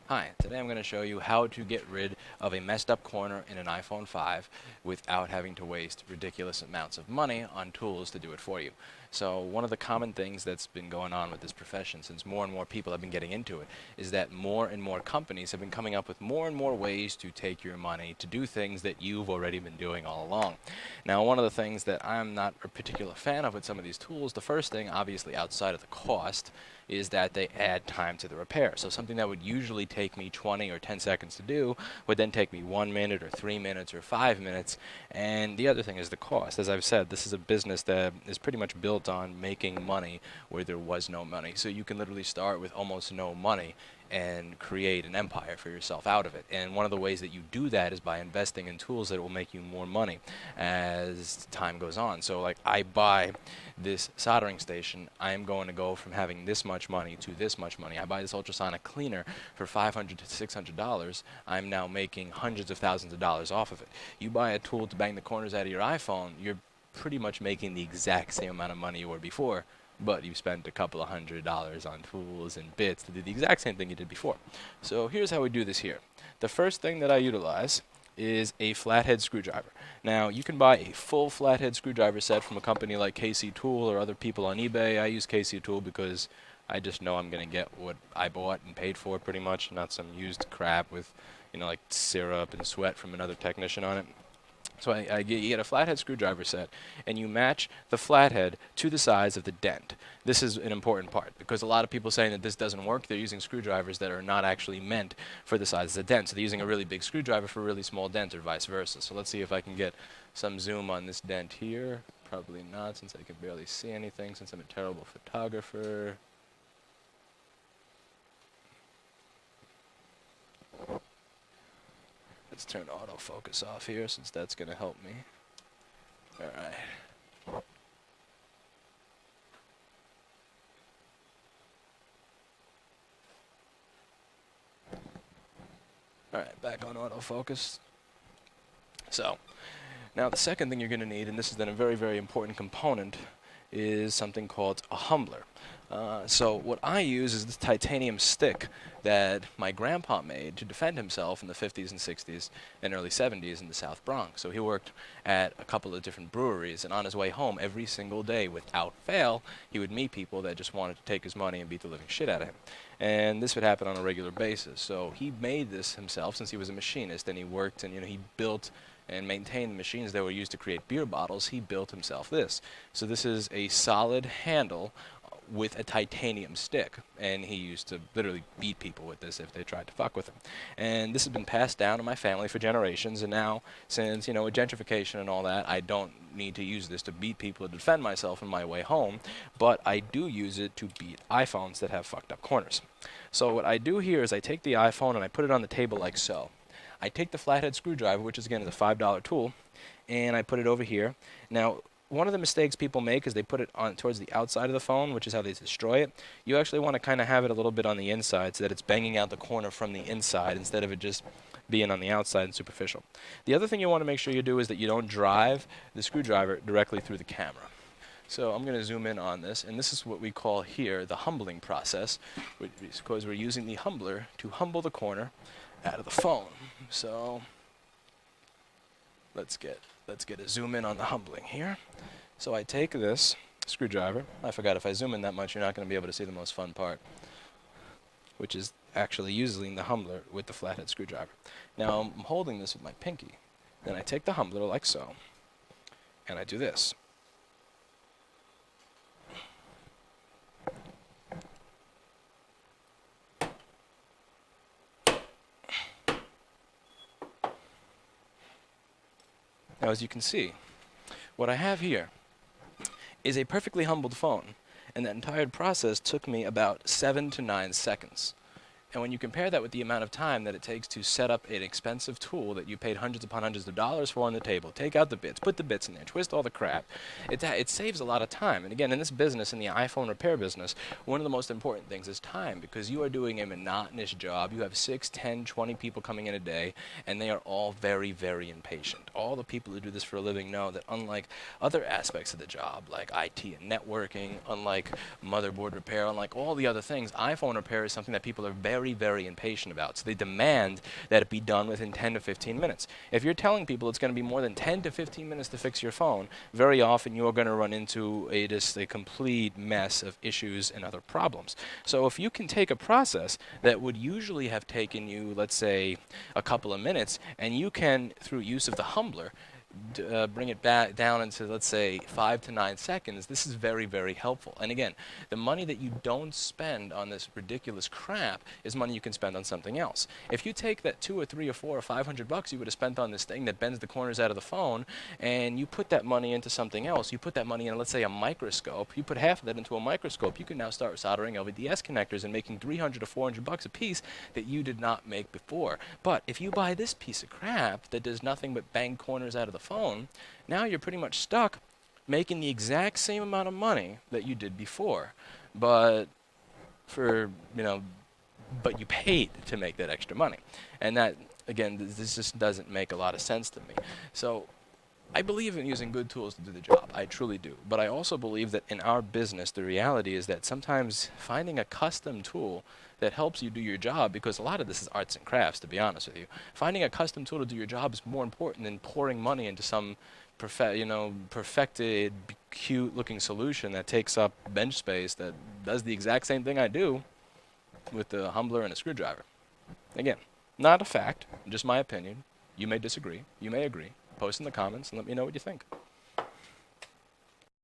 Hi, today I'm going to show you how to get rid of a messed up corner in an iPhone 5 without having to waste ridiculous amounts of money on tools to do it for you. So one of the common things that's been going on with this profession since more and more people have been getting into it is that more and more companies have been coming up with more and more ways to take your money to do things that you've already been doing all along. Now, one of the things that I'm not a particular fan of with some of these tools, the first thing, obviously outside of the cost, is that they add time to the repair. So something that would usually take me 20 or 10 seconds to do would then take me 1 minute or 3 minutes or 5 minutes. And the other thing is the cost. As I've said, this is a business that is pretty much built on making money where there was no money. So you can literally start with almost no money and create an empire for yourself out of it. And one of the ways that you do that is by investing in tools that will make you more money as time goes on. So like I buy this soldering station, I am going to go from having this much money to this much money. I buy this ultrasonic cleaner for $500 to $600. I'm now making hundreds of thousands of dollars off of it. You buy a tool to bang the corners out of your iPhone, you're pretty much making the exact same amount of money you were before, but you spent a couple of $100s on tools and bits to do the exact same thing you did before. So here's how we do this here. The first thing that I utilize is a flathead screwdriver. Now, you can buy a full flathead screwdriver set from a company like KC Tool or other people on eBay. I use KC Tool because I just know I'm going to get what I bought and paid for pretty much, not some used crap with, like syrup and sweat from another technician on it. So you get a flathead screwdriver set, and you match the flathead to the size of the dent. This is an important part, because a lot of people saying that this doesn't work, they're using screwdrivers that are not actually meant for the size of the dent. So they're using a really big screwdriver for a really small dent, or vice versa. So let's see if I can get some zoom on this dent here. Probably not, since I can barely see anything, since I'm a terrible photographer. Let's turn autofocus off here, since that's going to help me. Alright. Alright, back on autofocus. So, now the second thing you're going to need, and this is then a very, very important component, is something called a humbler. So what I use is this titanium stick that my grandpa made to defend himself in the 50s and 60s and early 70s in the South Bronx. So he worked at a couple of different breweries, and on his way home every single day, without fail, he would meet people that just wanted to take his money and beat the living shit out of him. And this would happen on a regular basis. So he made this himself since he was a machinist, and he worked and he built and maintained the machines that were used to create beer bottles. He built himself this. So this is a solid handle with a titanium stick, and he used to literally beat people with this if they tried to fuck with him. And this has been passed down to my family for generations, and now, since, with gentrification and all that, I don't need to use this to beat people to defend myself on my way home, but I do use it to beat iPhones that have fucked up corners. So what I do here is I take the iPhone and I put it on the table like so. I take the flathead screwdriver, which is again is a $5 tool, and I put it over here. Now, one of the mistakes people make is they put it on towards the outside of the phone, which is how they destroy it. You actually want to kind of have it a little bit on the inside so that it's banging out the corner from the inside instead of it just being on the outside and superficial. The other thing you want to make sure you do is that you don't drive the screwdriver directly through the camera. So I'm going to zoom in on this, and this is what we call here the humbling process, because we're using the humbler to humble the corner out of the phone. So let's get a zoom in on the humbling here. So I take this screwdriver. I forgot, if I zoom in that much, you're not going to be able to see the most fun part, which is actually using the humbler with the flathead screwdriver. Now I'm holding this with my pinky. Then I take the humbler like so, and I do this. Now, as you can see, what I have here is a perfectly humbled phone, and that entire process took me about 7 to 9 seconds. And when you compare that with the amount of time that it takes to set up an expensive tool that you paid hundreds upon hundreds of dollars for on the table, take out the bits, put the bits in there, twist all the crap, it saves a lot of time. And again, in this business, in the iPhone repair business, one of the most important things is time, because you are doing a monotonous job. You have 6, 10, 20 people coming in a day, and they are all very, very impatient. All the people who do this for a living know that unlike other aspects of the job, like IT and networking, unlike motherboard repair, unlike all the other things, iPhone repair is something that people are very very, very impatient about. So they demand that it be done within 10 to 15 minutes. If you're telling people it's going to be more than 10 to 15 minutes to fix your phone, very often you're going to run into just a complete mess of issues and other problems. So if you can take a process that would usually have taken you, let's say, a couple of minutes, and you can, through use of the humbler, bring it back down into, let's say, 5 to 9 seconds, this is very, very helpful. And again, the money that you don't spend on this ridiculous crap is money you can spend on something else. If you take that 2 or 3 or 4 or 500 bucks you would have spent on this thing that bends the corners out of the phone, and you put that money into something else, you put that money in, let's say, a microscope, you put half of that into a microscope, you can now start soldering LVDS connectors and making 300 to 400 bucks a piece that you did not make before. But if you buy this piece of crap that does nothing but bang corners out of the phone, now you're pretty much stuck making the exact same amount of money that you did before, but but you paid to make that extra money. And that, again, this just doesn't make a lot of sense to me. So I believe in using good tools to do the job. I truly do. But I also believe that in our business, the reality is that sometimes finding a custom tool that helps you do your job, because a lot of this is arts and crafts, to be honest with you. Finding a custom tool to do your job is more important than pouring money into some perfected, cute-looking solution that takes up bench space that does the exact same thing I do with a humbler and a screwdriver. Again, not a fact, just my opinion. You may disagree. You may agree. Post in the comments and let me know what you think.